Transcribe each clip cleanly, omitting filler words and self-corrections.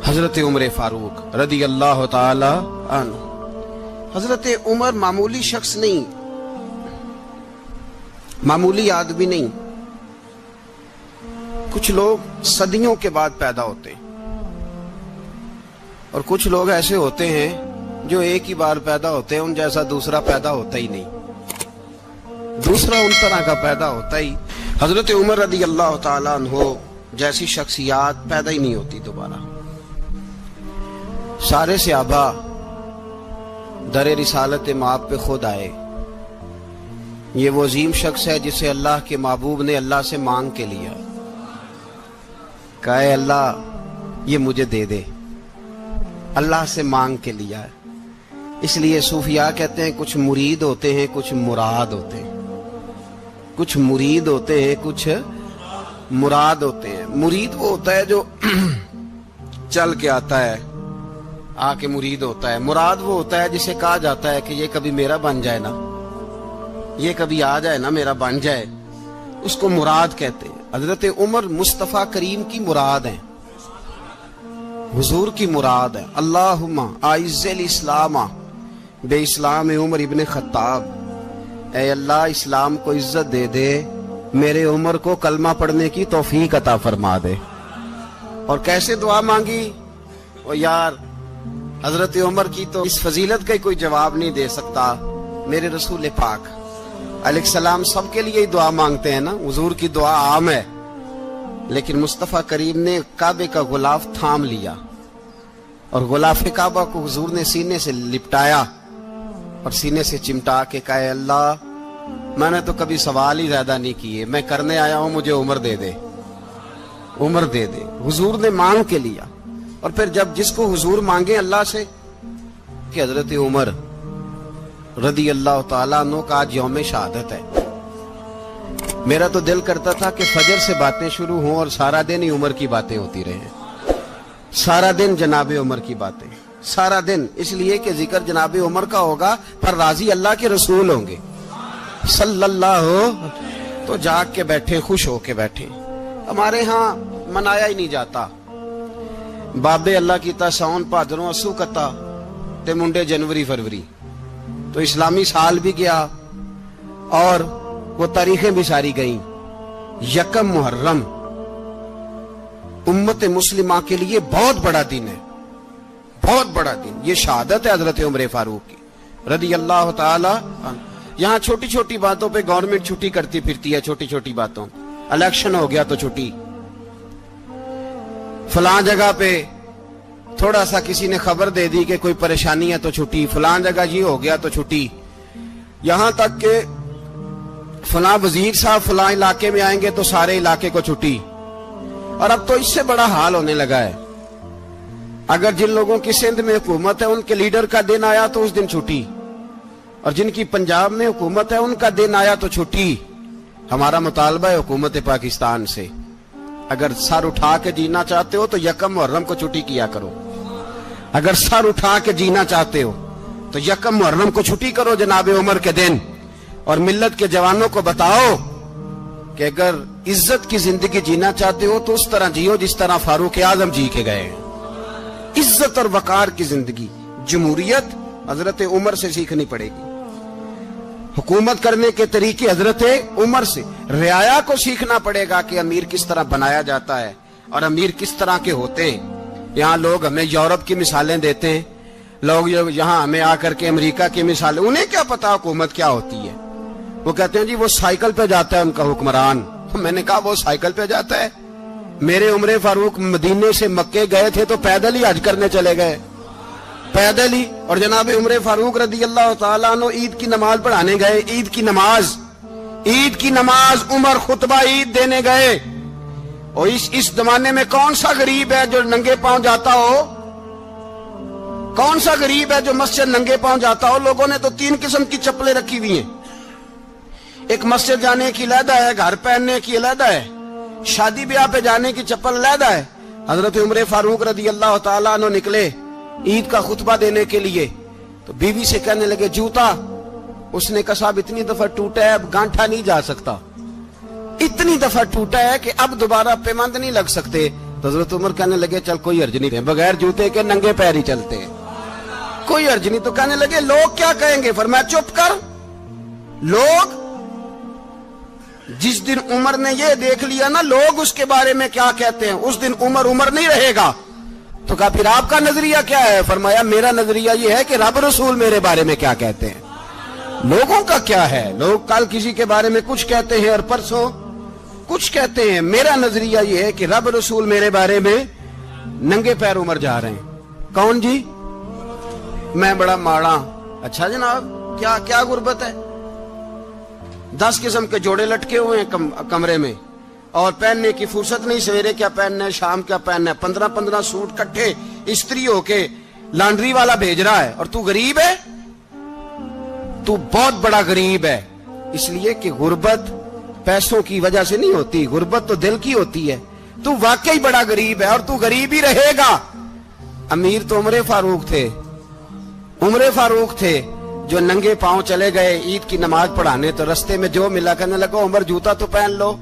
حضرت عمر فاروق رضی اللہ تعالی عنہ۔ حضرت عمر معمولی شخص نہیں، معمولی آدمی نہیں۔ کچھ لوگ صدیوں کے بعد پیدا ہوتے ہیں اور کچھ لوگ ایسے ہوتے ہیں جو ایک ہی بار پیدا ہوتے ہیں، ان جیسا دوسرا پیدا ہوتا ہی نہیں، دوسرا ان طرح کا پیدا ہوتا ہی۔ حضرت عمر رضی اللہ تعالیٰ عنہ جیسی شخصیات پیدا ہی نہیں ہوتی دوبارہ۔ سارے صحابہ در رسالت مآب پہ خود آئے۔ یہ وہ عظیم شخص ہے جسے اللہ کے محبوب نے اللہ سے مانگ کے لیا، کہا اے اللہ یہ مجھے دے دے، اللہ سے مانگ کے لیا ہے۔ اس لیے صوفیاء کہتے ہیں کچھ مرید ہوتے ہیں کچھ مراد ہوتے ہیں، کچھ مرید ہوتے ہیں کچھ مراد ہوتے ہیں۔ مرید وہ ہوتا ہے جو چل کے آتا ہے، آ کے مرید ہوتا ہے۔ مراد وہ ہوتا ہے جسے کہا جاتا ہے کہ یہ کبھی میرا بن جائے نا، یہ کبھی آ جائے نا، میرا بن جائے، اس کو مراد کہتے ہیں۔ حضرت عمر مصطفیٰ کریم کی مراد ہیں، حضور کی مراد ہے۔ اللہم اعز الاسلام بے اسلام عمر ابن خطاب، اے اللہ اسلام کو عزت دے دے، میرے عمر کو کلمہ پڑھنے کی توفیق عطا فرما دے۔ اور کیسے دعا مانگی؟ او یار حضرت عمر کی تو اس فضیلت کا کوئی جواب نہیں دے سکتا، میرے رسول پاک علیہ السلام سب کے لیے ہی دعا مانگتے ہیں نا، حضور کی دعا عام ہے، لیکن مصطفیٰ کریم نے کعبے کا غلاف تھام لیا اور غلاف کعبہ کو حضور نے سینے سے لپٹایا اور سینے سے چمٹا کے کہا اے اللہ میں نے تو کبھی سوال ہی زیادہ نہیں کیے، میں کرنے آیا ہوں، مجھے عمر دے دے، عمر دے دے۔ حضور نے مانگ کے لیا۔ اور پھر جب جس کو حضور مانگے اللہ سے کہ حضرت عمر رضی اللہ تعالیٰ عنہ کا آج یوم شہادت ہے، میرا تو دل کرتا تھا کہ فجر سے باتیں شروع ہوں اور سارا دن ہی عمر کی باتیں ہوتی رہیں، سارا دن جناب عمر کی باتیں، سارا دن، اس لیے کہ ذکر جناب عمر کا ہوگا پر راضی اللہ کے رسول ہوں گے صلی اللہ تو جاگ کے بیٹھے، خوش ہو کے بیٹھے۔ ہمارے ہاں منایا ہی نہیں جاتا، بابے اللہ کیتا ساؤن بھادروں اسو کتا تے منڈے جنوری فروری، تو اسلامی سال بھی گیا اور وہ تاریخیں بھی ساری گئیں۔ یکم محرم امت مسلمہ کے لیے بہت بڑا دن ہے، بہت بڑا دن، یہ شہادت ہے حضرت عمر فاروق کی رضی اللہ تعالی عنہ۔ یہاں چھوٹی چھوٹی باتوں پہ گورنمنٹ چھٹی کرتی پھرتی ہے، چھوٹی چھوٹی باتوں، الیکشن ہو گیا تو چھٹی، فلاں جگہ پہ تھوڑا سا کسی نے خبر دے دی کہ کوئی پریشانی ہے تو چھٹی، فلاں جگہ یہ ہو گیا تو چھٹی، یہاں تک کہ فلاں وزیر صاحب فلاں علاقے میں آئیں گے تو سارے علاقے کو چھٹی۔ اور اب تو اس سے بڑا حال ہونے لگا ہے، اگر جن لوگوں کی سندھ میں حکومت ہے ان کے لیڈر کا دن آیا تو اس دن چھٹی، اور جن کی پنجاب میں حکومت ہے ان کا دن آیا تو چھٹی۔ ہمارا مطالبہ ہے حکومت پاکستان سے، اگر سر اٹھا کے جینا چاہتے ہو تو یکم محرم کو چھٹی کیا کرو، اگر سر اٹھا کے جینا چاہتے ہو تو یکم محرم کو چھٹی کرو جناب عمر کے دن، اور ملت کے جوانوں کو بتاؤ کہ اگر عزت کی زندگی جینا چاہتے ہو تو اس طرح جیو جس طرح فاروق اعظم جی کے گئے ہیں، عزت اور وقار کی زندگی۔ جمہوریت حضرت عمر سے سیکھنی پڑے گی، حکومت کرنے کے طریقے حضرت عمر سے، رعایا کو سیکھنا پڑے گا کہ امیر کس طرح بنایا جاتا ہے اور امیر کس طرح کے ہوتے ہیں۔ یہاں لوگ ہمیں یورپ کی مثالیں دیتے ہیں، لوگ یہاں ہمیں آ کر کے امریکہ کی مثالیں، انہیں کیا پتا حکومت کیا ہوتی ہے؟ وہ کہتے ہیں جی وہ سائیکل پہ جاتا ہے ان کا حکمران۔ میں نے کہا وہ سائیکل پہ جاتا ہے؟ میرے عمر فاروق مدینے سے مکے گئے تھے تو پیدل ہی حج کرنے چلے گئے، پیدل ہی۔ اور جناب عمر فاروق رضی اللہ تعالیٰ عنہ عید کی نماز پڑھانے گئے، عید کی نماز عمر خطبہ عید دینے گئے۔ اور اس زمانے میں کون سا غریب ہے جو ننگے پاؤں جاتا ہو؟ کون سا غریب ہے جو مسجد ننگے پاؤں جاتا ہو؟ لوگوں نے تو 3 قسم کی چپلیں رکھی ہوئی ہیں، ایک مسجد جانے کی علیحدہ ہے، گھر پہننے کی علیحدہ ہے، شادی بیاہ پہ جانے کی چپل علیحدہ ہے۔ حضرت عمر فاروق رضی اللہ تعالیٰ عنہ نکلے عید کا خطبہ دینے کے لیے تو بیوی سے کہنے لگے جوتا، اس نے کہا صاحب اتنی دفعہ ٹوٹا ہے اب گانٹھا نہیں جا سکتا، اتنی دفعہ ٹوٹا ہے کہ اب دوبارہ پیمند نہیں لگ سکتے، تو حضرت عمر کہنے لگے چل کوئی حرج نہیں، بغیر جوتے کے ننگے پیر ہی چلتے ہیں، کوئی حرج نہیں۔ تو کہنے لگے لوگ کیا کہیں گے؟ فرمایا چپ کر، لوگ جس دن عمر نے یہ دیکھ لیا نا لوگ اس کے بارے میں کیا کہتے ہیں، اس دن عمر نہیں رہے گا۔ تو کہا پھر آپ کا نظریہ کیا ہے؟ فرمایا میرا نظریہ یہ ہے کہ رب رسول میرے بارے میں کیا کہتے ہیں، لوگوں کا کیا ہے، لوگ کل کسی کے بارے میں کچھ کہتے ہیں اور پرسوں کچھ کہتے ہیں، میرا نظریہ یہ ہے کہ رب رسول میرے بارے میں ننگے پیر عمر جا رہے ہیں۔ کون جی؟ میں بڑا ماڑا۔ اچھا جناب، کیا غربت ہے؟ 10 قسم کے جوڑے لٹکے ہوئے ہیں کمرے میں اور پہننے کی فرصت نہیں، سویرے کیا پہننا ہے، شام کیا پہننا ہے، 15 سوٹ کٹھے استری ہو کے لانڈری والا بھیج رہا ہے، اور تو غریب ہے، تو بہت بڑا غریب ہے۔ اس لیے کہ غربت پیسوں کی وجہ سے نہیں ہوتی، غربت تو دل کی ہوتی ہے۔ تو واقعی بڑا غریب ہے اور تو غریب ہی رہے گا۔ امیر تو عمر فاروق تھے جو ننگے پاؤں چلے گئے عید کی نماز پڑھانے، تو رستے میں جو ملا کہنے لگا عمر جوتا تو پہن لو۔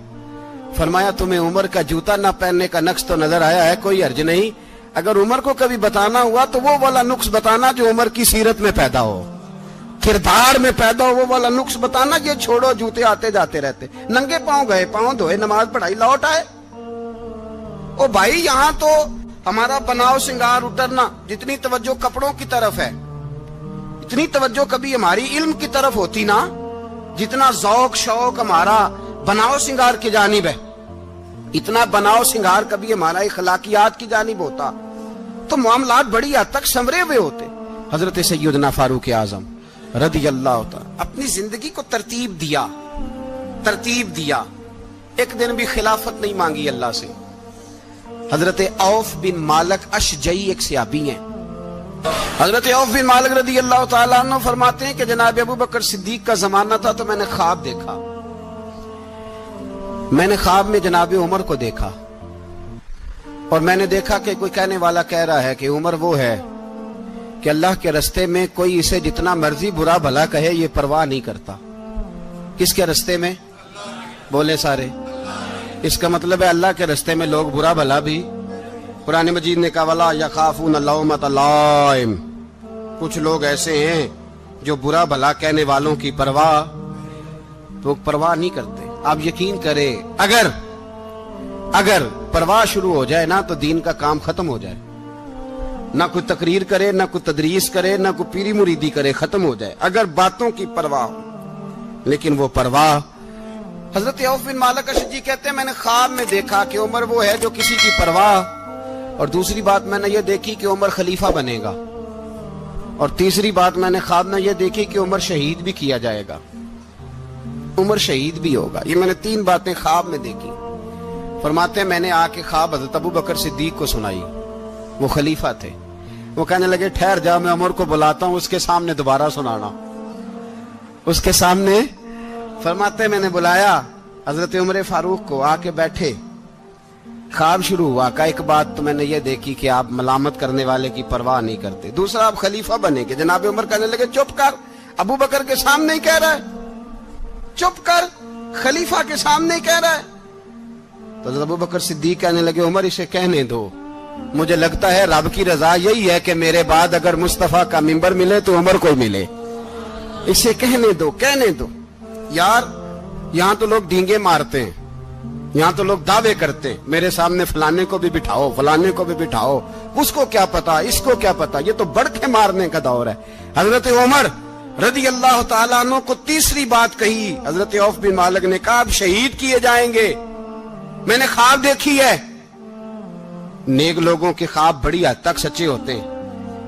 فرمایا تمہیں عمر کا جوتا نہ پہننے کا نقص تو نظر آیا ہے، کوئی حرج نہیں، اگر عمر کو کبھی بتانا ہوا تو وہ والا نقص بتانا جو عمر کی سیرت میں پیدا ہو، کردار میں پیدا ہو، وہ والا نقص بتانا، یہ چھوڑو جوتے آتے جاتے رہتے، ننگے پاؤں گئے، پاؤں دھوئے، نماز پڑھائی، لوٹ آئے۔ او بھائی یہاں تو ہمارا بناؤ سنگار اترنا، جتنی توجہ کپڑوں کی طرف ہے اتنی توجہ کبھی ہماری علم کی طرف ہوتی نا، جتنا ذوق شوق ہمارا بناؤ سنگار کی جانب ہے، اتنا بناؤ سنگار کبھی ہمارا اخلاقیات کی جانب ہوتا تو معاملات بڑی حد تک سنورے ہوئے ہوتے۔ حضرت سیدنا فاروق اعظم رضی اللہ تعالی اپنی زندگی کو ترتیب دیا، ایک دن بھی خلافت نہیں مانگی اللہ سے۔ حضرت عوف بن مالک اشجعی ایک صحابی ہیں، حضرت عوف بن مالک رضی اللہ تعالیٰ عنہ فرماتے ہیں کہ جناب ابو بکر صدیق کا زمانہ تھا تو میں نے خواب دیکھا، میں نے خواب میں جناب عمر کو دیکھا، اور میں نے دیکھا کہ کوئی کہنے والا کہہ رہا ہے کہ عمر وہ ہے کہ اللہ کے رستے میں کوئی اسے جتنا مرضی برا بھلا کہے یہ پرواہ نہیں کرتا۔ کس کے رستے میں؟ بولے سارے۔ اس کا مطلب ہے اللہ کے رستے میں لوگ برا بھلا بھی، قرآن مجید نے کہا وَلَا يَخَافُونَ لَوْمَةَ لَائِمٍ، کچھ لوگ ایسے ہیں جو برا بھلا کہنے والوں کی پرواہ نہیں کرتے۔ آپ یقین کریں اگر پرواہ شروع ہو جائے نا تو دین کا کام ختم ہو جائے، نہ کوئی تقریر کرے، نہ کوئی تدریس کرے، نہ کوئی پیری مریدی کرے، ختم ہو جائے اگر باتوں کی پرواہ ہو۔ لیکن وہ پرواہ، حضرت عوف بن مالک اشجعی کہتے ہیں میں نے خواب میں دیکھا کہ عمر وہ ہے جو کسی کی پرواہ، اور دوسری بات میں نے یہ دیکھی کہ عمر خلیفہ بنے گا، اور تیسری بات میں نے خواب میں یہ دیکھی کہ عمر شہید بھی کیا جائے گا، عمر شہید بھی ہوگا۔ یہ میں نے 3 باتیں خواب میں دیکھی۔ فرماتے ہیں میں نے آ کے خواب حضرت ابو بکر صدیق کو سنائی، وہ خلیفہ تھے، وہ کہنے لگے ٹھہر جا، میں عمر کو بلاتا ہوں، اس کے سامنے دوبارہ سنانا، اس کے سامنے۔ فرماتے ہیں میں نے بلایا حضرت عمر فاروق کو، آ کے بیٹھے، خواب شروع ہوا۔ کہ ایک بات تو میں نے یہ دیکھی کہ آپ ملامت کرنے والے کی پرواہ نہیں کرتے، دوسرا آپ خلیفہ بنے گے۔ جناب عمر کہنے لگے چپ کر، ابو بکر کے سامنے ہی کہہ رہا ہے، چپ کر، خلیفہ کے سامنے ہی کہہ رہا ہے۔ تو حضرت ابو بکر صدیق کہنے لگے عمر اسے کہنے دو، مجھے لگتا ہے رب کی رضا یہی ہے کہ میرے بعد اگر مصطفیٰ کا منبر ملے تو عمر کو ملے، اسے کہنے دو۔ یار یہاں تو لوگ ڈینگے مارتے ہیں، یہاں تو لوگ دعوے کرتے ہیں میرے سامنے فلانے کو بھی بٹھاؤ، فلانے کو بھی بٹھاؤ، اس کو کیا پتا، اس کو کیا پتا، یہ تو بڑکے مارنے کا دور ہے۔ حضرت عمر رضی اللہ تعالیٰ عنہ کو تیسری بات کہی، حضرت عوف بن مالک نے کہا اب شہید کیے جائیں گے، میں نے خواب دیکھی ہے۔ نیک لوگوں کے خواب بڑی حد تک سچے ہوتے ہیں۔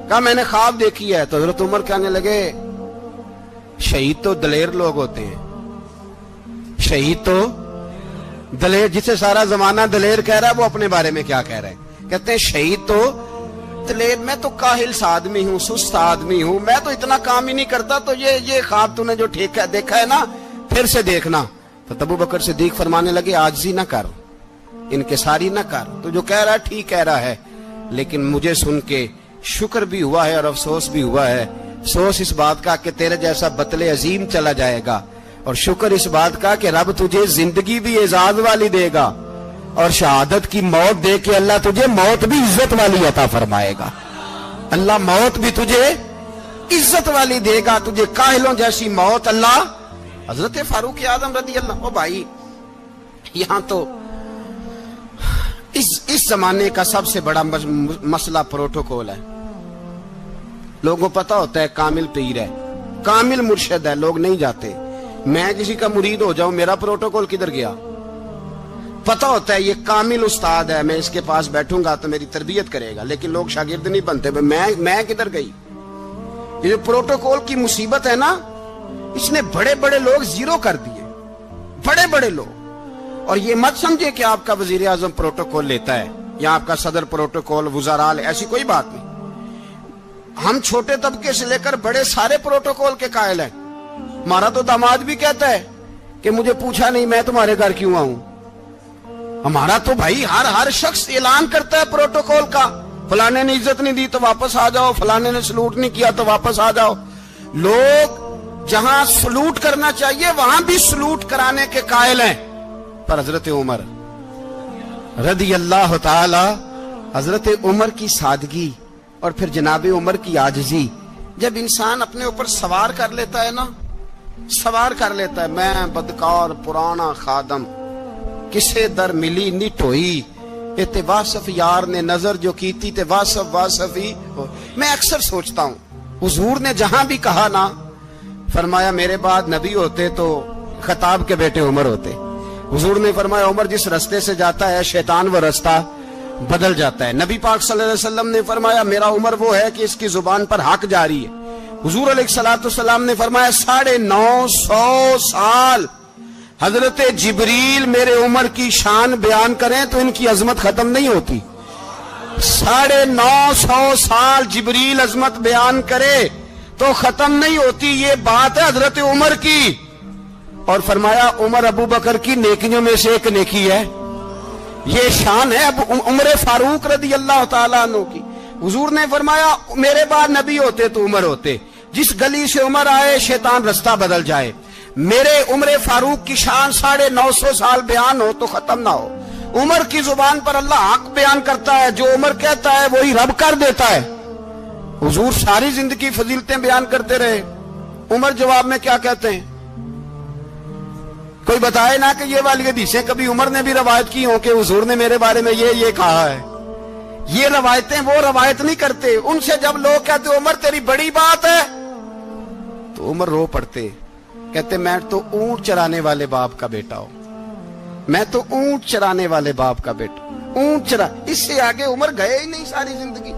کہا میں نے خواب دیکھی ہے۔ تو حضرت عمر کہنے لگے شہید تو دلیر لوگ ہوتے ہیں، شہید تو دلیر، جسے سارا زمانہ دلیر کہہ رہا ہے وہ اپنے بارے میں کیا کہہ رہے ہیں؟ کہتے ہیں شہید تو دلیر، میں تو کاہل سا آدمی ہوں، سست آدمی ہوں، میں تو اتنا کام ہی نہیں کرتا، تو یہ خواب تو نے جو دیکھا ہے نا پھر سے دیکھنا۔ تو ابو بکر صدیق فرمانے لگے عاجزی نہ کر، انکساری نہ کر، تو جو کہہ رہا ہے ٹھیک کہہ رہا ہے، لیکن مجھے سن کے شکر بھی ہوا ہے اور افسوس بھی ہوا ہے۔ افسوس اس بات کا کہ تیرے جیسا بطل عظیم چلا جائے گا، اور شکر اس بات کا کہ رب تجھے زندگی بھی اعزاز والی دے گا، اور شہادت کی موت دے کے اللہ تجھے موت بھی عزت والی عطا فرمائے گا. اللہ موت بھی تجھے عزت والی دے گا, تجھے کاہلوں جیسی موت اللہ. حضرت فاروق اعظم رضی اللہ. او بھائی یہاں تو اس زمانے کا سب سے بڑا مسئلہ پروٹوکول ہے. لوگوں پتہ ہوتا ہے کامل پیر ہے, کامل مرشد ہے, لوگ نہیں جاتے. میں کسی کا مرید ہو جاؤں, میرا پروٹوکول کدھر گیا؟ پتہ ہوتا ہے یہ کامل استاد ہے, میں اس کے پاس بیٹھوں گا تو میری تربیت کرے گا, لیکن لوگ شاگرد نہیں بنتے. میں کدھر گئی؟ یہ جو پروٹوکول کی مصیبت ہے نا, اس نے بڑے بڑے لوگ زیرو کر دیے, بڑے بڑے لوگ. اور یہ مت سمجھے کہ آپ کا وزیر اعظم پروٹوکول لیتا ہے یا آپ کا صدر پروٹوکول, وزراء, ایسی کوئی بات نہیں. ہم چھوٹے طبقے سے لے کر بڑے سارے پروٹوکول کے قائل ہیں. ہمارا تو داماد بھی کہتا ہے کہ مجھے پوچھا نہیں میں تمہارے گھر کیوں آؤں. ہمارا تو بھائی ہر شخص اعلان کرتا ہے پروٹوکول کا, فلانے نے عزت نہیں دی تو واپس آ جاؤ, فلانے نے سلوٹ نہیں کیا تو واپس آ جاؤ. لوگ جہاں سلوٹ کرنا چاہیے وہاں بھی سلوٹ کرانے کے قائل ہیں. پر حضرت عمر رضی اللہ تعالی, حضرت عمر کی سادگی اور پھر جناب عمر کی عاجزی, جب انسان اپنے اوپر سوار کر لیتا ہے نا, سوار کر لیتا ہے, میں بدکار پرانا خادم, کسے در ملی نٹ ہوئی, تے واصف یار نے نظر جو کی تھی تے واصف ہی. میں اکثر سوچتا ہوں حضور نے جہاں بھی کہا نا, فرمایا میرے بعد نبی ہوتے تو خطاب کے بیٹے عمر ہوتے. حضور نے فرمایا عمر جس رستے سے جاتا ہے شیطان وہ رستہ بدل جاتا ہے. نبی پاک صلی اللہ علیہ وسلم نے فرمایا میرا عمر وہ ہے کہ اس کی زبان پر حق جاری ہے. حضور علیہ السلام نے فرمایا 950 سال حضرت جبریل میرے عمر کی شان بیان کریں تو ان کی عظمت ختم نہیں ہوتی. 950 سال جبریل عظمت بیان کرے تو ختم نہیں ہوتی. یہ بات ہے حضرت عمر کی. اور فرمایا عمر ابو بکر کی نیکیوں میں سے ایک نیکی ہے. یہ شان ہے عمر فاروق رضی اللہ تعالیٰ عنہ کی. حضور نے فرمایا میرے بعد نبی ہوتے تو عمر ہوتے, جس گلی سے عمر آئے شیطان رستہ بدل جائے. میرے عمر فاروق کی شان 950 سال بیان ہو تو ختم نہ ہو. عمر کی زبان پر اللہ حق بیان کرتا ہے, جو عمر کہتا ہے وہی رب کر دیتا ہے. حضور ساری زندگی فضیلتیں بیان کرتے رہے, عمر جواب میں کیا کہتے ہیں؟ کوئی بتائے نا کہ یہ والی حدیثیں کبھی عمر نے بھی روایت کی ہوں کہ حضور نے میرے بارے میں یہ کہا ہے. یہ روایتیں وہ روایت نہیں کرتے. ان سے جب لوگ کہتے عمر تیری بڑی بات ہے تو عمر رو پڑتے, کہتے میں تو اونٹ چرانے والے باپ کا بیٹا ہوں, میں تو اونٹ چرانے والے باپ کا بیٹا. اونٹ چرا, اس سے آگے عمر گئے ہی نہیں ساری زندگی,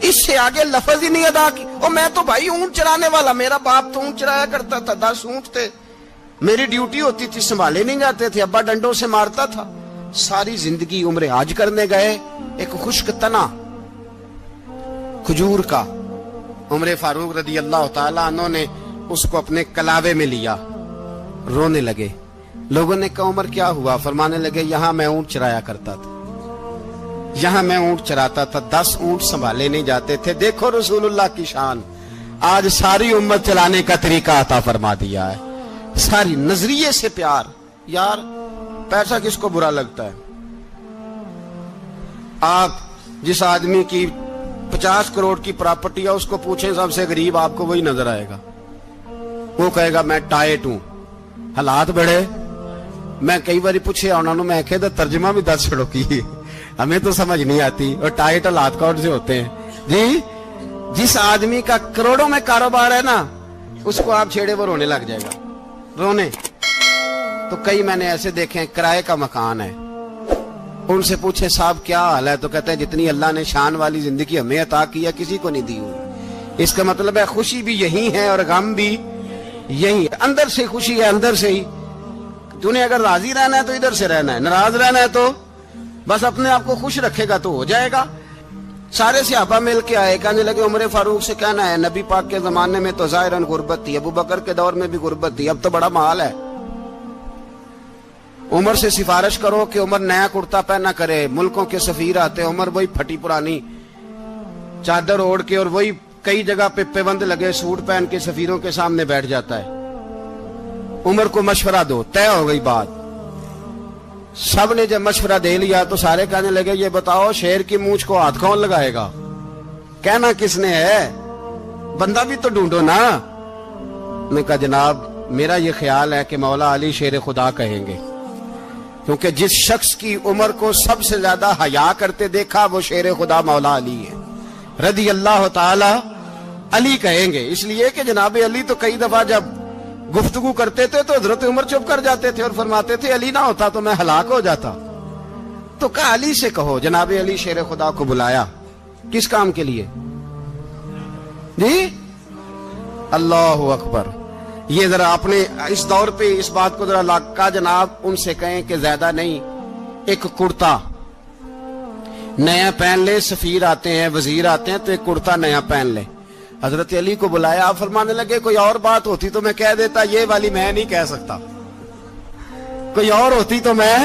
اس سے آگے لفظ ہی نہیں ادا کی. اور میں تو بھائی اونٹ چرانے والا, میرا باپ تو اونٹ چرایا کرتا تھا, 10 اونٹ تھے, میری ڈیوٹی ہوتی تھی, سنبھالے نہیں جاتے تھے, ابا ڈنڈوں سے مارتا تھا. ساری زندگی عمر حج کرنے گئے, ایک خشک تنا کھجور کا عمر فاروق رضی اللہ تعالیٰ عنہ نے اس کو اپنے کلاوے میں لیا, رونے لگے. لوگوں نے کہا عمر کیا ہوا؟ فرمانے لگے یہاں میں اونٹ چرایا کرتا تھا, یہاں میں اونٹ چراتا تھا, 10 اونٹ سنبھالے نہیں جاتے تھے. دیکھو رسول اللہ کی شان, آج ساری امت چلانے کا طریقہ عطا فرما دیا ہے. ساری نظریے سے پیار. یار پیسہ کس کو برا لگتا ہے؟ آپ جس آدمی کی 50 کروڑ کی پراپرٹی ہے اس کو پوچھیں سب سے غریب, آپ کو وہی نظر آئے گا. وہ کہے گا میں ٹائٹ ہوں, حالات بڑے. میں کئی باری پوچھے انہوں نے, میں کہتا ترجمہ بھی 10 چھڑوں کی, ہمیں تو سمجھ نہیں آتی. اور ٹائٹ حالات کون سے ہوتے ہیں جی؟ جس آدمی کا کروڑوں میں کاروبار ہے نا, اس کو آپ چھیڑے وہ رونے لگ جائے گا, رونے. تو کئی میں نے ایسے دیکھے کرائے کا مکان ہے, ان سے پوچھے صاحب کیا حال ہے, تو کہتے ہیں جتنی اللہ نے شان والی زندگی ہمیں عطا کی ہے کسی کو نہیں دی ہوئی. اس کا مطلب ہے خوشی بھی یہی ہے اور غم بھی یہی. اندر سے خوشی ہے, اندر سے ہی. تو نے اگر راضی رہنا ہے تو ادھر سے رہنا ہے, ناراض رہنا ہے تو بس اپنے آپ کو خوش رکھے گا تو ہو جائے گا. سارے صحابہ مل کے آئے, کہنے لگے عمر فاروق سے کہنا ہے نبی پاک کے زمانے میں تو ظاہراً غربت تھی, ابو بکر کے دور میں بھی غربت تھی, اب تو بڑا محال ہے. عمر سے سفارش کرو کہ عمر نیا کرتا پہنا کرے. ملکوں کے سفیر آتے, عمر وہی پھٹی پرانی چادر اوڑھ کے اور وہی کئی جگہ پہ پیوند لگے سوٹ پہن کے سفیروں کے سامنے بیٹھ جاتا ہے. عمر کو مشورہ دو, طے ہو گئی بات. سب نے جب مشورہ دے لیا تو سارے کہنے لگے یہ بتاؤ شیر کی مونچھ کو ہاتھ کون لگائے گا؟ کہنا کس نے ہے؟ بندہ بھی تو ڈھونڈو نا۔ میں کہا جناب میرا یہ خیال ہے کہ مولا علی شیر خدا کہیں گے، کیونکہ جس شخص کی عمر کو سب سے زیادہ حیا کرتے دیکھا وہ شیر خدا مولا علی ہے رضی اللہ تعالی علی کہیں گے۔ اس لیے کہ جناب علی تو کئی دفعہ جب گفتگو کرتے تھے تو حضرت عمر چپ کر جاتے تھے اور فرماتے تھے علی نہ ہوتا تو میں ہلاک ہو جاتا۔ تو کہا علی سے کہو۔ جناب علی شیر خدا کو بلایا، کس کام کے لیے؟ جی اللہ اکبر۔ یہ ذرا اپنے اس دور پہ اس بات کو ذرا لاکا جناب ان سے کہیں کہ زیادہ نہیں، ایک کرتا نیا پہن لے، سفیر آتے ہیں وزیر آتے ہیں تو ایک کرتا نیا پہن لے۔ حضرت علی کو بلایا، آپ فرمانے لگے کوئی اور بات ہوتی تو میں کہہ دیتا، یہ والی میں نہیں کہہ سکتا۔ کوئی اور ہوتی تو میں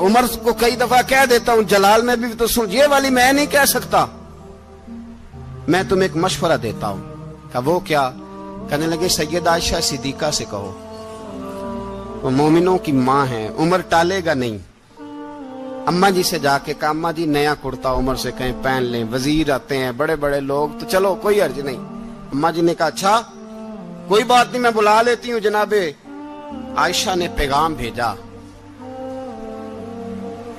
عمر کو کئی دفعہ کہہ دیتا ہوں، جلال میں بھی تو سن، یہ والی میں نہیں کہہ سکتا۔ میں تمہیں ایک مشورہ دیتا ہوں۔ کہا وہ کیا؟ کہنے لگے سید عائشہ صدیقہ سے کہو، وہ مومنوں کی ماں ہیں، عمر ٹالے گا نہیں۔ اماں جی سے جا کے کہا اماں جی نیا کرتا عمر سے کہیں پہن لیں، وزیر آتے ہیں بڑے بڑے لوگ تو چلو کوئی حرج نہیں۔ اماں جی نے کہا اچھا کوئی بات نہیں میں بلا لیتی ہوں۔ جناب عائشہ نے پیغام بھیجا،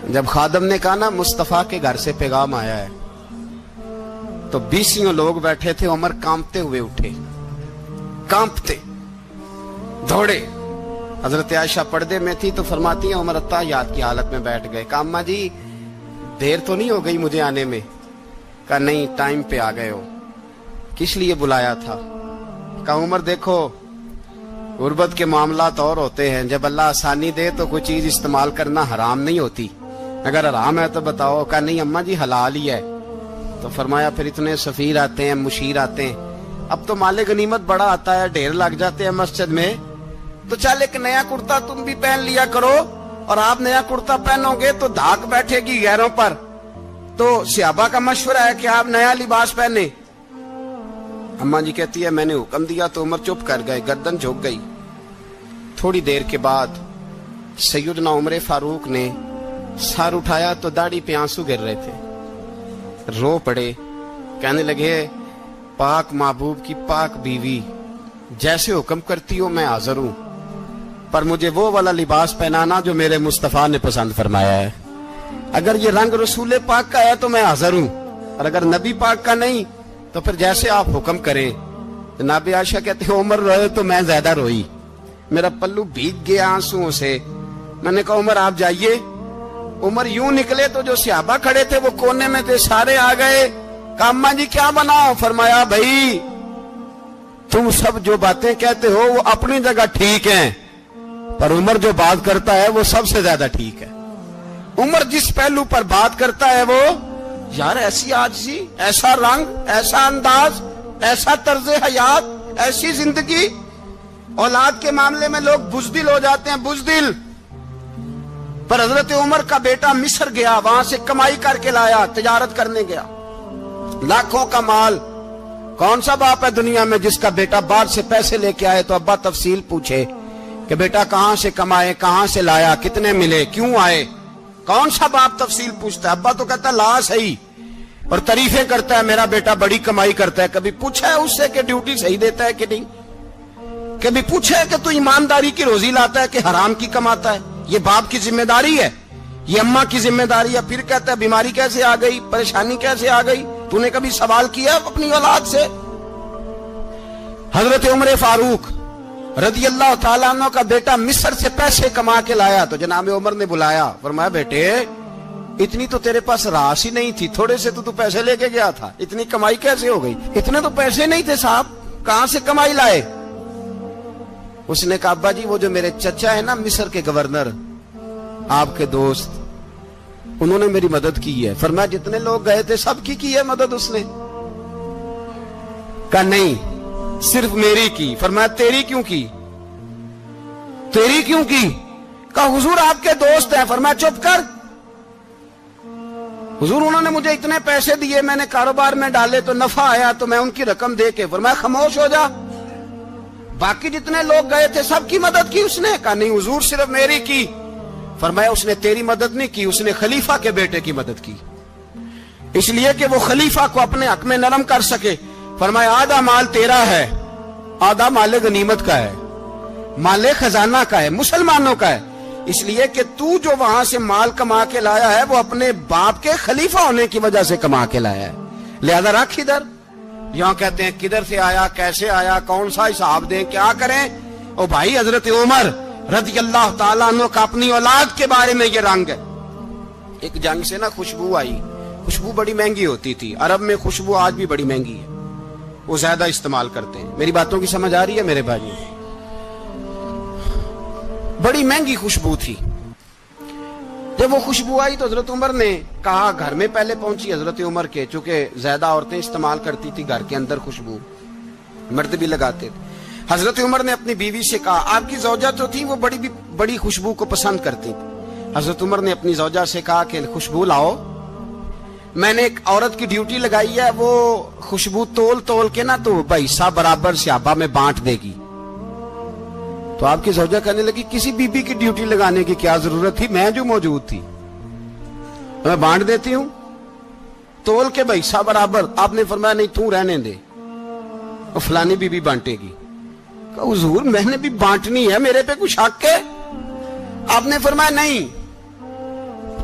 جب خادم نے کہا نا مصطفیٰ کے گھر سے پیغام آیا ہے تو 20 لوگ بیٹھے تھے، عمر کانپتے ہوئے اٹھے، کانپتے دوڑے۔ حضرت عائشہ پردے میں تھی تو فرماتی ہیں عمر اتحیات کی حالت میں بیٹھ گئے۔ کہا اماں جی دیر تو نہیں ہو گئی مجھے آنے میں؟ کہا نہیں ٹائم پہ آ گئے ہو۔ کس لیے بلایا تھا؟ کہا عمر دیکھو غربت کے معاملات اور ہوتے ہیں، جب اللہ آسانی دے تو کوئی چیز استعمال کرنا حرام نہیں ہوتی، اگر حرام ہے تو بتاؤ۔ کہا نہیں اماں جی حلال ہی ہے۔ تو فرمایا پھر اتنے سفیر آتے ہیں مشیر آتے ہیں، اب تو مال غنیمت بڑا آتا ہے، ڈھیر لگ جاتے ہیں مسجد میں، تو چل ایک نیا کرتا تم بھی پہن لیا کرو، اور آپ نیا کرتا پہنو گے تو دھاک بیٹھے گی غیروں پر۔ تو صحابہ کا مشورہ ہے کہ آپ نیا لباس پہنے۔ اماں جی کہتی ہے میں نے حکم دیا تو عمر چپ کر گئے، گردن جھک گئی۔ تھوڑی دیر کے بعد سیدنا عمر فاروق نے سر اٹھایا تو داڑھی پہ آنسو گر رہے تھے، رو پڑے، کہنے لگے پاک محبوب کی پاک بیوی جیسے حکم کرتی ہو میں حاضر ہوں، پر مجھے وہ والا لباس پہنانا جو میرے مصطفیٰ نے پسند فرمایا ہے۔ اگر یہ رنگ رسول پاک کا ہے تو میں حاضر ہوں، اور اگر نبی پاک کا نہیں تو پھر جیسے آپ حکم کریں۔ جناب عائشہ کہتے ہیں عمر روئے تو میں زیادہ روئی، میرا پلو بھیگ گیا آنسوؤں سے۔ میں نے کہا عمر آپ جائیے۔ عمر یوں نکلے تو جو صحابہ کھڑے تھے وہ کونے میں تھے، سارے آ گئے۔ کہا اماں جی کیا بناؤ؟ فرمایا بھائی تم سب جو باتیں کہتے ہو وہ اپنی جگہ ٹھیک ہیں، پر عمر جو بات کرتا ہے وہ سب سے زیادہ ٹھیک ہے۔ عمر جس پہلو پر بات کرتا ہے وہ یار ایسی عاجزی، ایسا رنگ، ایسا انداز، ایسا طرز حیات، ایسی زندگی۔ اولاد کے معاملے میں لوگ بزدل ہو جاتے ہیں، بزدل، پر حضرت عمر کا بیٹا مصر گیا، وہاں سے کمائی کر کے لایا، تجارت کرنے گیا، لاکھوں کا مال۔ کون سا باپ ہے دنیا میں جس کا بیٹا باہر سے پیسے لے کے آئے تو ابا تفصیل پوچھے کہ بیٹا کہاں سے کمائے، کہاں سے لایا، کتنے ملے، کیوں آئے؟ کون سا باپ تفصیل پوچھتا ہے؟ ابا تو کہتا ہے لا صحیح، اور تعریفیں کرتا ہے میرا بیٹا بڑی کمائی کرتا ہے۔ کبھی پوچھا ہے اس سے کہ ڈیوٹی صحیح دیتا ہے کہ نہیں؟ کبھی پوچھا ہے کہ تو ایمانداری کی روزی لاتا ہے کہ حرام کی کماتا ہے؟ یہ باپ کی ذمہ داری ہے، یہ اماں کی ذمہ داری ہے۔ پھر کہتا ہے بیماری کیسے آ گئی، پریشانی کیسے آ گئی؟ تو نے کبھی سوال کیا اپنی اولاد سے؟ حضرت عمر فاروق رضی اللہ تعالیٰ عنہ کا بیٹا مصر سے پیسے کما کے لایا تو جناب عمر نے بلایا، فرمایا بیٹے اتنی تو تیرے پاس راس ہی نہیں تھی، تھوڑے سے تو پیسے لے کے گیا تھا، اتنی کمائی کیسے ہو گئی؟ اتنے تو پیسے نہیں تھے صاحب، کہاں سے کمائی لائے؟ اس نے کہا ابا جی وہ جو میرے چچا ہے نا مصر کے گورنر، آپ کے دوست، انہوں نے میری مدد کی ہے۔ فرمایا جتنے لوگ گئے تھے سب کی ہے مدد اس نے؟ کہا نہیں صرف میری کی۔ فرمایا تیری کیوں کی؟ تیری کیوں کی؟ کہا حضور آپ کے دوست ہیں۔ فرمایا چپ کر، حضور انہوں نے مجھے اتنے پیسے دیے، میں نے کاروبار میں ڈالے تو نفع آیا تو میں ان کی رقم دے کے۔ فرمایا خاموش ہو جا، باقی جتنے لوگ گئے تھے سب کی مدد کی اس نے؟ کہا نہیں حضور صرف میری کی۔ فرمایا اس نے تیری مدد نہیں کی، اس نے خلیفہ کے بیٹے کی مدد کی، اس لیے کہ وہ خلیفہ کو اپنے حق میں نرم کر سکے۔ فرمایا آدھا مال تیرا ہے، آدھا مال غنیمت کا ہے، مال خزانہ کا ہے، مسلمانوں کا ہے، اس لیے کہ تو جو وہاں سے مال کما کے لایا ہے وہ اپنے باپ کے خلیفہ ہونے کی وجہ سے کما کے لایا ہے، لہذا رکھ ادھر۔ یہاں کہتے ہیں کدھر سے آیا، کیسے آیا، کون سا حساب دیں، کیا کریں؟ او بھائی حضرت عمر رضی اللہ تعالیٰ عنہ کا اپنی اولاد کے بارے میں یہ رنگ ہے۔ ایک جنگ سے نا خوشبو آئی، خوشبو بڑی مہنگی ہوتی تھی، عرب میں خوشبو آج بھی بڑی مہنگی ہے، وہ زیادہ استعمال کرتے ہیں۔ میری باتوں کی سمجھ آ رہی ہے میرے بھائی؟ بڑی مہنگی خوشبو تھی۔ جب وہ خوشبو آئی تو حضرت عمر نے کہا، گھر میں پہلے پہنچی حضرت عمر کے، چونکہ زیادہ عورتیں استعمال کرتی تھی گھر کے اندر خوشبو، مرد بھی لگاتے تھے۔ حضرت عمر نے اپنی بیوی سے کہا، آپ کی زوجہ تو تھی وہ بڑی خوشبو کو پسند کرتی تھی۔ حضرت عمر نے اپنی زوجہ سے کہا کہ خوشبو لاؤ، میں نے ایک عورت کی ڈیوٹی لگائی ہے، وہ خوشبو تول کے نا تو حصہ برابر صحابہ میں بانٹ دے گی۔ تو آپ کی زوجہ کہنے لگی کسی بی بی کی ڈیوٹی لگانے کی کیا ضرورت تھی، میں جو موجود تھی میں بانٹ دیتی ہوں تول کے حصہ برابر۔ آپ نے فرمایا نہیں تو رہنے دے، اور فلانی بی بی بانٹے گی۔ کہا حضور میں نے بھی بانٹنی ہے، میرے پہ کچھ حق ہے؟ آپ نے فرمایا نہیں،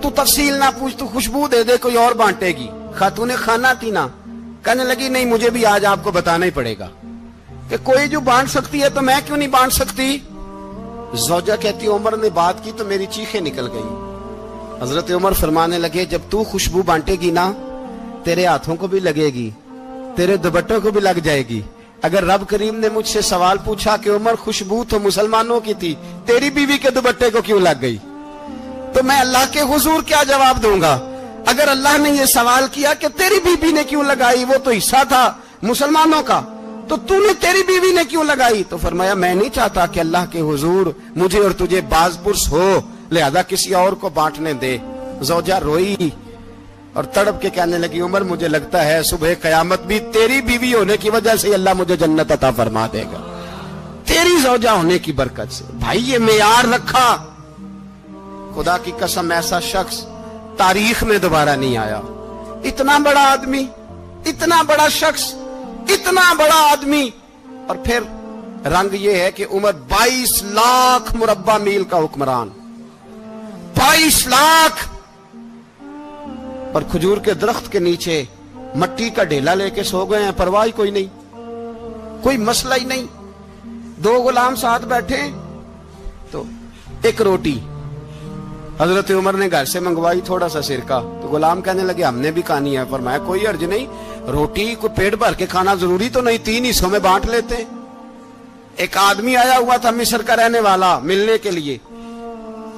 تو تفصیل نہ پوچھ، تو خوشبو دے دے، کوئی اور بانٹے گی۔ خاتون خانہ تھی نا، کہنے لگی نہیں مجھے بھی آج آپ کو بتانا ہی پڑے گا کہ کوئی جو بانٹ سکتی ہے تو میں کیوں نہیں بانٹ سکتی؟ زوجہ کہتی عمر نے بات کی تو میری چیخیں نکل گئی۔ حضرت عمر فرمانے لگے جب تو خوشبو بانٹے گی نا تیرے ہاتھوں کو بھی لگے گی، تیرے دوپٹوں کو بھی لگ جائے گی۔ اگر رب کریم نے مجھ سے سوال پوچھا کہ عمر خوشبو تو مسلمانوں کی تھی، تیری بیوی کے دوپٹے کو کیوں لگ گئی، تو میں اللہ کے حضور کیا جواب دوں گا؟ اگر اللہ نے یہ سوال کیا کہ تیری بیوی نے کیوں لگائی، وہ تو حصہ تھا مسلمانوں کا، تو نے تیری بیوی نے کیوں لگائی؟ تو فرمایا میں نہیں چاہتا کہ اللہ کے حضور مجھے اور تجھے باز پرس ہو، لہذا کسی اور کو بانٹنے دے۔ زوجہ روئی اور تڑپ کے کہنے لگی عمر مجھے لگتا ہے صبح قیامت بھی تیری بیوی ہونے کی وجہ سے اللہ مجھے جنت عطا فرما دے گا، تیری زوجہ ہونے کی برکت سے۔ بھائی یہ معیار رکھا، خدا کی قسم ایسا شخص تاریخ میں دوبارہ نہیں آیا۔ اتنا بڑا آدمی، اتنا بڑا شخص، اتنا بڑا آدمی، اور پھر رنگ یہ ہے کہ عمر 22 لاکھ مربع میل کا حکمران، 22 لاکھ، اور کھجور کے درخت کے نیچے مٹی کا ڈھیلا لے کے سو گئے ہیں، پرواہ کوئی نہیں، کوئی مسئلہ ہی نہیں۔ 2 غلام ساتھ بیٹھے تو ایک روٹی حضرت عمر نے گھر سے منگوائی، تھوڑا سا سرکہ، تو غلام کہنے لگے ہم نے بھی کھانی ہے۔ فرمایا کوئی حرج نہیں، روٹی کو پیٹ بھر کے کھانا ضروری تو نہیں، 3 حصوں میں بانٹ لیتے ہیں۔ ایک آدمی آیا ہوا تھا مصر کا رہنے والا ملنے کے لیے،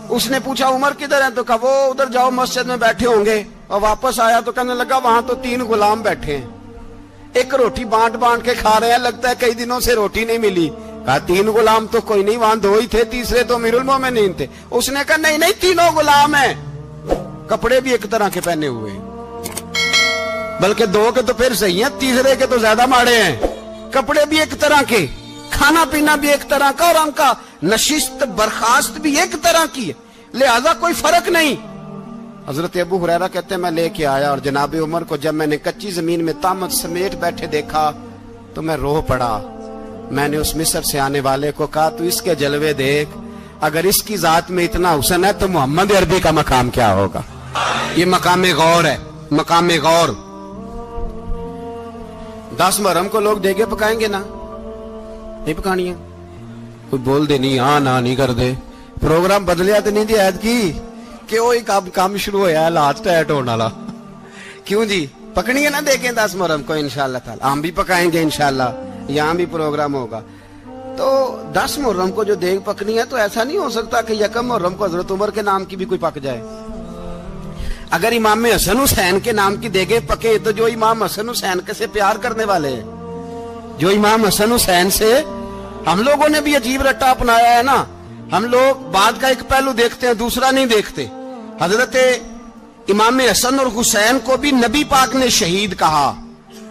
اس نے پوچھا عمر کدھر ہیں، تو کہا وہ ادھر جاؤ مسجد میں بیٹھے ہوں گے، اور واپس آیا تو کہنے لگا وہاں تو 3 غلام بیٹھے ہیں، ایک روٹی بانٹ کے کھا رہے ہیں، لگتا ہے کئی دنوں سے روٹی نہیں ملی۔ کہا 3 غلام تو کوئی نہیں، وہاں 2 ہی تھے، تیسرے تو امیر المومنین تھے۔ اس نے کہا نہیں 3 غلام ہیں، کپڑے بھی ایک طرح کے پہنے ہوئے، بلکہ 2 کے تو پھر صحیح ہیں، تیسرے کے تو زیادہ ماڑے ہیں، کپڑے بھی ایک طرح کے، کھانا پینا بھی ایک طرح کا، اور ان کا نشست برخاست بھی ایک طرح کی ہے، لہذا کوئی فرق نہیں۔ حضرت ابو ہریرہ کہتے ہیں میں لے کے آیا، اور جناب عمر کو جب میں نے کچی زمین میں تامت سمیٹ بیٹھے دیکھا تو میں رو پڑا۔ میں نے اس مصر سے آنے والے کو کہا تو اس کے جلوے دیکھ، اگر اس کی ذات میں اتنا حسن ہے تو محمد عربی کا مقام کیا ہوگا؟ یہ مقام غور ہے، مقام غور۔ 10 محرم کو لوگ دیگے پکائیں گے نا، نہیں پکانی ہے؟ کوئی بول دے نہیں، ہاں نہ نہیں کر دے، پروگرام بدلیا تو نہیں دی عید کی کہ وہ ایک کام شروع ہویا ہے لات ٹائٹ ہونے والا، کیوں جی پکنی ہے نا دیکھیں 10 محرم کو انشاءاللہ تعالی، ہم بھی پکائیں گے انشاءاللہ، یہاں بھی پروگرام ہوگا۔ تو 10 محرم کو جو دیگ پکنی ہے تو ایسا نہیں ہو سکتا کہ 1 محرم کو حضرت عمر کے نام کی بھی کوئی پک جائے۔ اگر امام حسن حسین کے نام کی دیگیں پکے تو جو امام حسن حسین سے پیار کرنے والے ہیں، جو امام حسن حسین سے، ہم لوگوں نے بھی عجیب رٹا اپنایا ہے نا، ہم لوگ بات کا ایک پہلو دیکھتے ہیں دوسرا نہیں دیکھتے۔ حضرت امام حسن اور حسین کو بھی نبی پاک نے شہید کہا،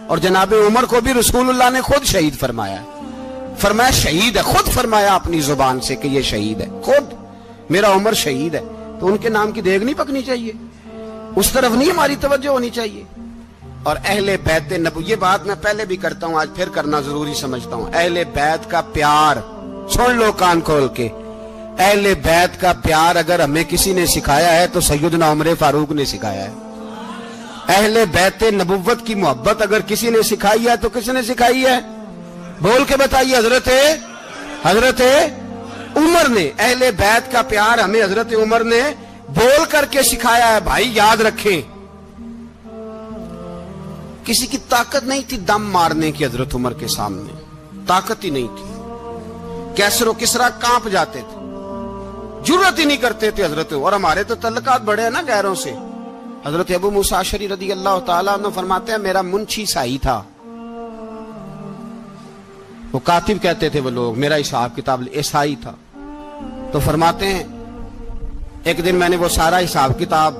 اور جناب عمر کو بھی رسول اللہ نے خود شہید فرمایا، فرمایا شہید ہے، خود فرمایا اپنی زبان سے کہ یہ شہید ہے، خود میرا عمر شہید ہے۔ تو ان کے نام کی دیگ نہیں پکنی چاہیے؟ اس طرف نہیں ہماری توجہ ہونی چاہیے؟ اور اہل بیت نبوت، یہ بات میں پہلے بھی کرتا ہوں، آج پھر کرنا ضروری سمجھتا ہوں، اہل بیت کا پیار سن لو کان کھول کے، اہل بیت کا پیار اگر ہمیں کسی نے سکھایا ہے تو سیدنا عمر فاروق نے سکھایا ہے۔ اہل بیت نبوت کی محبت اگر کسی نے سکھائی ہے تو کس نے سکھائی ہے؟ بول کے بتائیے، حضرت عمر نے۔ اہل بیت کا پیار ہمیں حضرت عمر نے بول کر کے سکھایا ہے۔ بھائی یاد رکھیں، کسی کی طاقت نہیں تھی دم مارنے کی حضرت عمر کے سامنے، طاقت ہی نہیں تھی۔ کیسر و کسرا کانپ جاتے تھے، جرأت ہی نہیں کرتے تھے حضرت۔ اور ہمارے تو تعلقات بڑے ہیں نا غیروں سے۔ حضرت ابو موسیٰ اشعری رضی اللہ تعالیٰ عنہ فرماتے ہیں میرا منشی سائی تھا، وہ کاتب کہتے تھے وہ لوگ، میرا حساب کتاب عیسائی تھا۔ تو فرماتے ہیں ایک دن میں نے وہ سارا حساب کتاب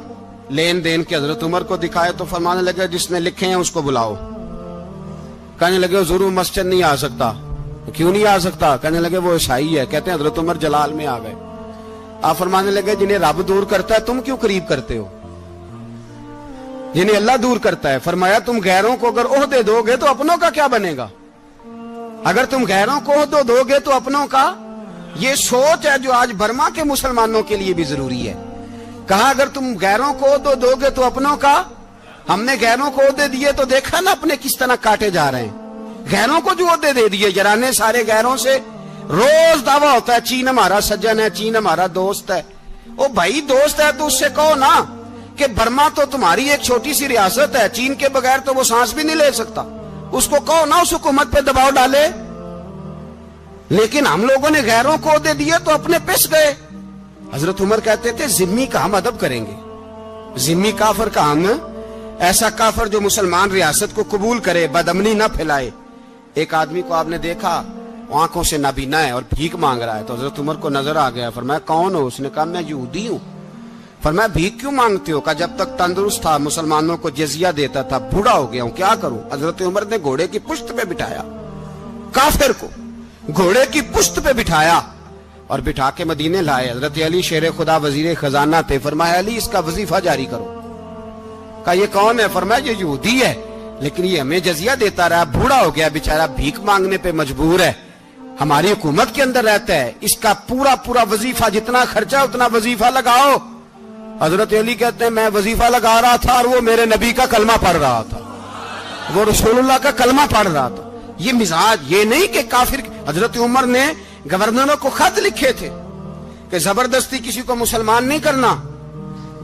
لین دین کے حضرت عمر کو دکھائے تو فرمانے لگے جس نے لکھے ہیں اس کو بلاؤ۔ کہنے لگے ضرور مسجد نہیں آ سکتا۔ کیوں نہیں آ سکتا؟ کہنے لگے وہ عیسائی ہے۔ کہتے ہیں حضرت عمر جلال میں آ گئے۔ آپ فرمانے لگے جنہیں رب دور کرتا ہے تم کیوں قریب کرتے ہو؟ جنہیں اللہ دور کرتا ہے۔ فرمایا تم غیروں کو اگر عہدے دو گے تو اپنوں کا کیا بنے گا؟ اگر تم غیروں کو عہدے دو گے تو اپنوں کا۔ یہ سوچ ہے جو آج برما کے مسلمانوں کے لیے بھی ضروری ہے۔ کہا اگر تم غیروں کو عہدے دو گے تو اپنوں کا۔ ہم نے غیروں کو عہدے دیے تو دیکھا نا اپنے کس طرح کاٹے جا رہے ہیں۔ غیروں کو جو عہدے دے دیے جرانے سارے غیروں سے، روز دعویٰ ہوتا ہے چین ہمارا سجن ہے، چین ہمارا دوست ہے۔ او بھائی دوست ہے تو اس سے کہو نا کہ برما تو تمہاری ایک چھوٹی سی ریاست ہے، چین کے بغیر تو وہ سانس بھی نہیں لے سکتا۔ اس کو کہو نا اس حکومت پہ دباؤ ڈالے۔ لیکن ہم لوگوں نے غیروں کو عہدے دیے تو اپنے پس گئے۔ حضرت عمر کہتے تھے ذمی کا ہم ادب کریں گے، ذمی کافر کا ہم، ایسا کافر جو مسلمان ریاست کو قبول کرے، بدامنی نہ پھیلائے۔ ایک آدمی کو آپ نے دیکھا آنکھوں سے نابینا ہے اور بھیک مانگ رہا ہے، تو حضرت عمر کو نظر آ گیا۔ فرمایا کون ہو؟ اس نے کہا میں یہودی ہوں۔ فرمایا بھیک کیوں مانگتے ہو؟ کہا جب تک تندرست تھا مسلمانوں کو جزیہ دیتا تھا، بوڑھا ہو گیا ہوں کیا کروں؟ حضرت عمر نے گھوڑے کی پشت پہ بٹھایا، کافر کو گھوڑے کی پشت پہ بٹھایا اور بٹھا کے مدینے لائے۔ حضرت علی شیر خدا وزیر خزانہ تھے۔ فرمایا علی اس کا وظیفہ جاری کرو۔ کہا یہ کون ہے؟ فرمایا یہ یہودی ہے لیکن یہ ہمیں جزیہ دیتا رہا، بوڑھا ہو گیا بیچارہ، بھیک مانگنے پہ مجبور ہے، ہماری حکومت کے اندر رہتا ہے، اس کا پورا وظیفہ جتنا خرچہ اتنا وظیفہ لگاؤ۔ حضرت علی کہتے ہیں میں وظیفہ لگا رہا تھا اور وہ میرے نبی کا کلمہ پڑھ رہا تھا، وہ رسول اللہ کا کلمہ پڑھ رہا تھا۔ یہ مزاج، یہ نہیں کہ کافر۔ حضرت عمر نے گورنروں کو خط لکھے تھے کہ زبردستی کسی کو مسلمان نہیں کرنا،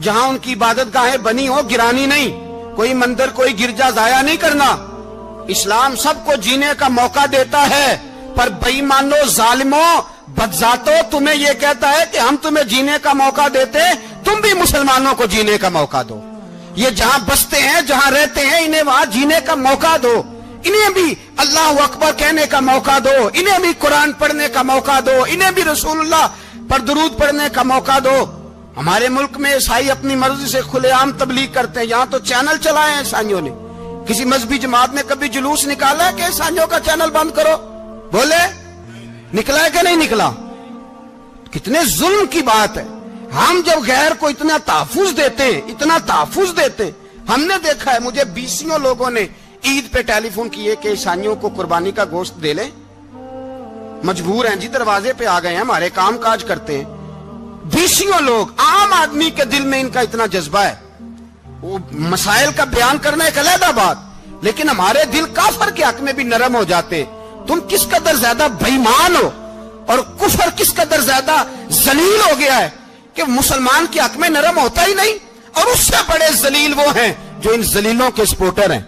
جہاں ان کی عبادت گاہیں بنی ہو گرانی نہیں، کوئی مندر کوئی گرجا ضائع نہیں کرنا۔ اسلام سب کو جینے کا موقع دیتا ہے، پر بے ایمانو ظالموں بدذاتوں تمہیں یہ کہتا ہے کہ ہم تمہیں جینے کا موقع دیتے، تم بھی مسلمانوں کو جینے کا موقع دو۔ یہ جہاں بستے ہیں جہاں رہتے ہیں انہیں وہاں جینے کا موقع دو، انہیں بھی اللہ اکبر کہنے کا موقع دو، انہیں بھی قرآن پڑھنے کا موقع دو، انہیں بھی رسول اللہ پر درود پڑھنے کا موقع دو۔ ہمارے ملک میں عیسائی اپنی مرضی سے کھلے عام تبلیغ کرتے ہیں، یہاں تو چینل چلائے ہیں عیسائیوں نے۔ کسی مذہبی جماعت نے کبھی جلوس نکالا ہے کہ عیسائیوں کا چینل بند کرو؟ بولے نکلا ہے کہ نہیں نکلا؟ کتنے ظلم کی بات ہے۔ ہم جب غیر کو اتنا تحفظ دیتے ہیں، اتنا تحفظ دیتے ہیں، ہم نے دیکھا ہے مجھے بیسیوں لوگوں نے عید پہ ٹیلی فون کیے کہ عیسائیوں کو قربانی کا گوشت دے لیں، مجبور ہیں جی، دروازے پہ آ گئے ہیں، ہمارے کام کاج کرتے ہیں۔ بیسیوں لوگ، عام آدمی کے دل میں ان کا اتنا جذبہ ہے، وہ مسائل کا بیان کرنا ایک علیحدہ بات، لیکن ہمارے دل کافر کے حق میں بھی نرم ہو جاتے۔ تم کس قدر زیادہ بے ایمان ہو اور کفر کس قدر زیادہ ذلیل ہو گیا ہے کہ مسلمان کے حق میں نرم ہوتا ہی نہیں۔ اور اس سے بڑے ذلیل وہ ہیں جو ان ذلیلوں کے سپورٹر ہیں،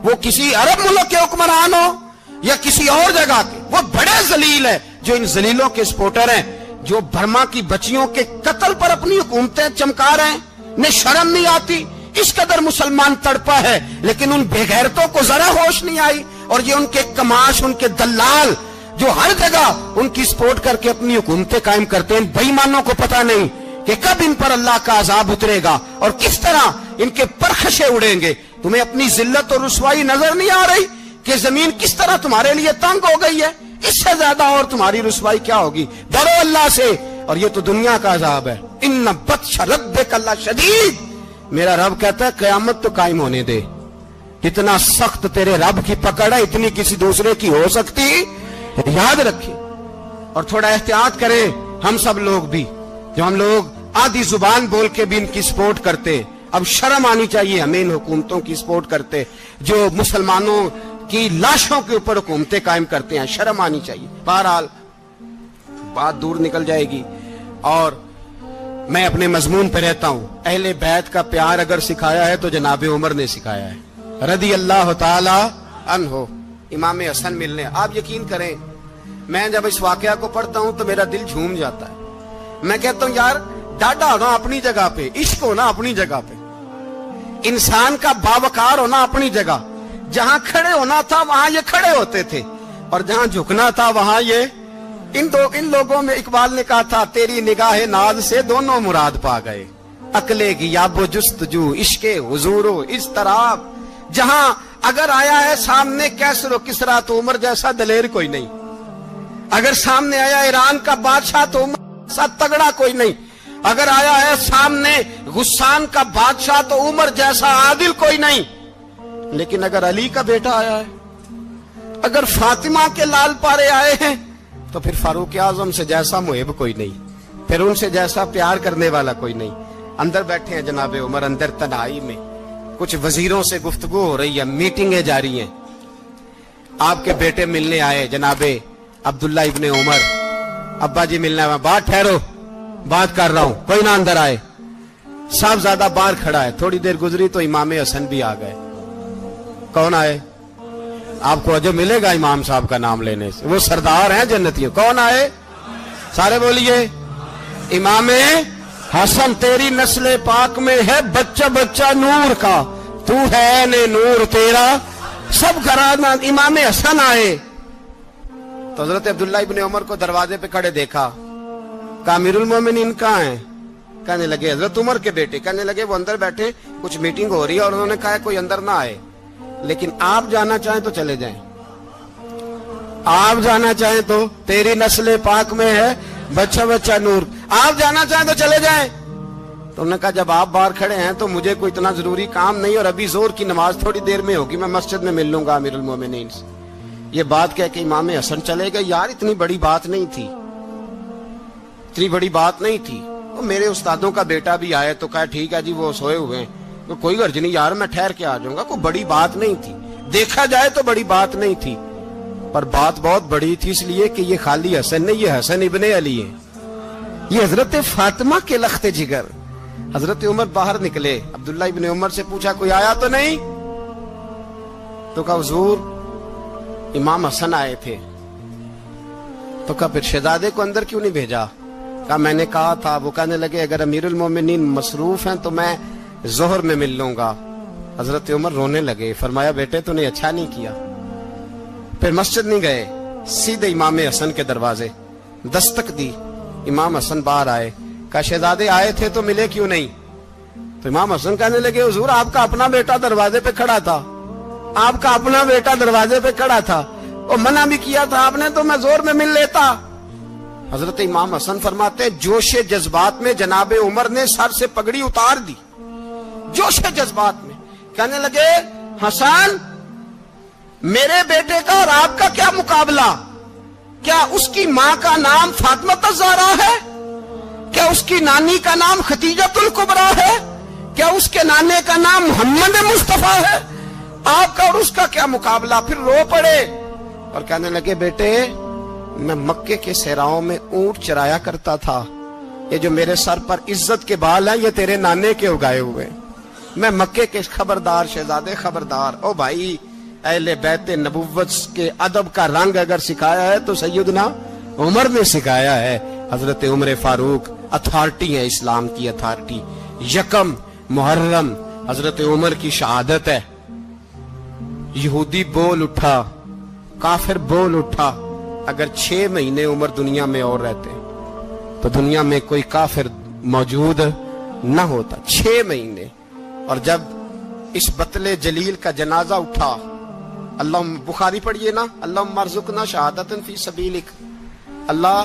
وہ کسی عرب ملک کے حکمران ہو یا کسی اور جگہ کے، وہ بڑے ذلیل ہیں جو ان ذلیلوں کے سپورٹر ہیں، جو برما کی بچیوں کے قتل پر اپنی حکومتیں چمکا رہے ہیں، انہیں شرم نہیں آتی۔ اس قدر مسلمان تڑپا ہے لیکن ان بے غیرتوں کو ذرا ہوش نہیں آئی، اور یہ ان کے کماش، ان کے دلال جو ہر جگہ ان کی سپورٹ کر کے اپنی حکومتیں قائم کرتے ہیں، بے ایمانوں کو پتہ نہیں کہ کب ان پر اللہ کا عذاب اترے گا اور کس طرح ان کے پرخشے اڑیں گے۔ تمہیں اپنی ذلت اور رسوائی نظر نہیں آ رہی کہ زمین کس طرح تمہارے لیے تنگ ہو گئی ہے؟ اس سے زیادہ اور تمہاری رسوائی کیا ہوگی؟ ڈرو اللہ سے، اور یہ تو دنیا کا عذاب ہے. ان بطش ربک لشدید. میرا رب کہتا ہے قیامت تو قائم ہونے دے. جتنا سخت تیرے رب کی پکڑ ہے اتنی کسی دوسرے کی ہو سکتی. یاد رکھیں اور تھوڑا احتیاط کریں ہم سب لوگ بھی، جو ہم لوگ آدھی زبان بول کے بھی ان کی سپورٹ کرتے. اب شرم آنی چاہیے ہمیں ان حکومتوں کی سپورٹ کرتے جو مسلمانوں کی لاشوں کے اوپر حکومتیں قائم کرتے ہیں. شرم آنی چاہیے. بہرحال بات دور نکل جائے گی اور میں اپنے مضمون پہ رہتا ہوں. اہل بیت کا پیار اگر سکھایا ہے تو جناب عمر نے سکھایا ہے رضی اللہ تعالی عنہ. امام حسن ملنے، آپ یقین کریں میں جب اس واقعہ کو پڑھتا ہوں تو میرا دل جھوم جاتا ہے. میں کہتا ہوں یار ڈاڈا ہونا اپنی جگہ پہ، عشق ہونا اپنی جگہ پہ، انسان کا باوقار ہونا اپنی جگہ. جہاں کھڑے ہونا تھا وہاں یہ کھڑے ہوتے تھے اور جہاں جھکنا تھا وہاں یہ ان لوگوں میں اقبال نے کہا تھا تیری نگاہ ناز سے دونوں مراد پا گئے. عقلے کی یاب و جستجو، عشق حضور و اضطراب. جہاں اگر آیا ہے سامنے کیسر و کسرا تو عمر جیسا دلیر کوئی نہیں. اگر سامنے آیا ایران کا بادشاہ تو عمر جیسا تگڑا کوئی نہیں. اگر آیا ہے سامنے غسان کا بادشاہ تو عمر جیسا عادل کوئی نہیں. لیکن اگر علی کا بیٹا آیا ہے، اگر فاطمہ کے لال پارے آئے ہیں تو پھر فاروق اعظم سے جیسا محب کوئی نہیں، پھر ان سے جیسا پیار کرنے والا کوئی نہیں. اندر بیٹھے ہیں جناب عمر، اندر تنہائی میں کچھ وزیروں سے گفتگو ہو رہی ہے، میٹنگیں جاری ہیں. آپ کے بیٹے ملنے آئے جناب عبداللہ ابن عمر. ابا جی ملنا ہے. بات ٹھہرو، بات کر رہا ہوں، کوئی نہ اندر آئے. صاحب زیادہ باہر کھڑا ہے. تھوڑی دیر گزری تو امام حسن بھی آ گئے. کون آئے؟ آپ کو جو ملے گا امام صاحب کا نام لینے سے، وہ سردار ہیں جنتیوں. کون آئے؟ سارے بولیے. امام حسن تیری نسل پاک میں ہے بچہ بچہ نور کا، تو ہے نے نور تیرا سب گھرانہ. امام حسن آئے تو حضرت عبداللہ ابن عمر کو دروازے پہ کھڑے دیکھا. کہا امیر المومنین کہاں ہیں؟ کہنے لگے حضرت عمر کے بیٹے. کہنے لگے وہ اندر بیٹھے، کچھ میٹنگ ہو رہی ہے اور انہوں نے کہا کوئی اندر نہ آئے، لیکن آپ جانا چاہیں تو چلے جائیں. آپ جانا چاہیں تو تیری نسل پاک میں ہے بچہ بچہ نور، آپ جانا چاہیں تو چلے جائیں. تو انہوں نے کہا جب آپ باہر کھڑے ہیں تو مجھے کوئی اتنا ضروری کام نہیں، اور ابھی زور کی نماز تھوڑی دیر میں ہوگی، میں مسجد میں مل لوں گا امیر المومنین سے. یہ بات کہہ کے امام حسن چلے گئے. یار اتنی بڑی بات نہیں تھی، اتنی بڑی بات نہیں تھی. تو میرے استادوں کا بیٹا بھی آئے تو کہا ٹھیک ہے جی وہ سوئے ہوئے ہیں تو کوئی غرض نہیں یار میں ٹھہر کے آ جاؤں گا. کوئی بڑی بات نہیں تھی، دیکھا جائے تو بڑی بات نہیں تھی، پر بات بہت بڑی تھی اس لیے کہ یہ خالی حسن نہیں، یہ حسن ابن علی ہے، یہ حضرت فاطمہ کے لخت جگر. حضرت عمر باہر نکلے. عبداللہ ابن عمر سے پوچھا کوئی آیا تو نہیں؟ تو کہا حضور امام حسن آئے تھے. تو کہا پھر شہزادے کو اندر کیوں نہیں بھیجا؟ کہا میں نے کہا تھا. وہ کہنے لگے اگر امیر المومنین مصروف ہیں تو میں ظہر میں مل لوں گا. حضرت عمر رونے لگے. فرمایا بیٹے تو نے اچھا نہیں کیا. پھر مسجد نہیں گئے، سیدھے امام حسن کے دروازے دستک دی. امام حسن باہر آئے. کہا شہزادے آئے تھے تو ملے کیوں نہیں؟ تو امام حسن کہنے لگے حضور آپ کا اپنا بیٹا دروازے پہ کھڑا تھا، آپ کا اپنا بیٹا دروازے پہ کھڑا تھا، اور منع بھی کیا تھا آپ نے تو میں زور میں مل لیتا. حضرت امام حسن فرماتے جوش جذبات میں جناب عمر نے سر سے پگڑی اتار دی. جوش جذبات میں کہنے لگے حسن میرے بیٹے کا اور آپ کا کیا مقابلہ؟ کیا اس کی ماں کا نام فاطمہ الزہرا ہے؟ کیا اس کی نانی کا نام خدیجۃ الکبریٰ ہے؟ کیا اس کے نانے کا نام محمد مصطفیٰ ہے؟ آپ کا اور اس کا کیا مقابلہ؟ پھر رو پڑے اور کہنے لگے بیٹے میں مکے کے صحراؤں میں اونٹ چرایا کرتا تھا، یہ جو میرے سر پر عزت کے بال ہیں یہ تیرے نانے کے اگائے ہوئے. میں مکے کے خبردار شہزادے خبردار. او بھائی اہل بیت نبوت کے ادب کا رنگ اگر سکھایا ہے تو سیدنا عمر نے سکھایا ہے. حضرت عمر فاروق اتھارٹی ہے، اسلام کی اتھارٹی. یکم محرم حضرت عمر کی شہادت ہے. یہودی بول اٹھا، کافر بول اٹھا. اگر 6 مہینے عمر دنیا میں اور رہتے تو دنیا میں کوئی کافر موجود نہ ہوتا. 6 مہینے. اور جب اس بطل جلیل کا جنازہ اٹھا، اللہ بخاری پڑھیے نا، اللہم ارزقنا شہادۃ فی سبیلک، اللہ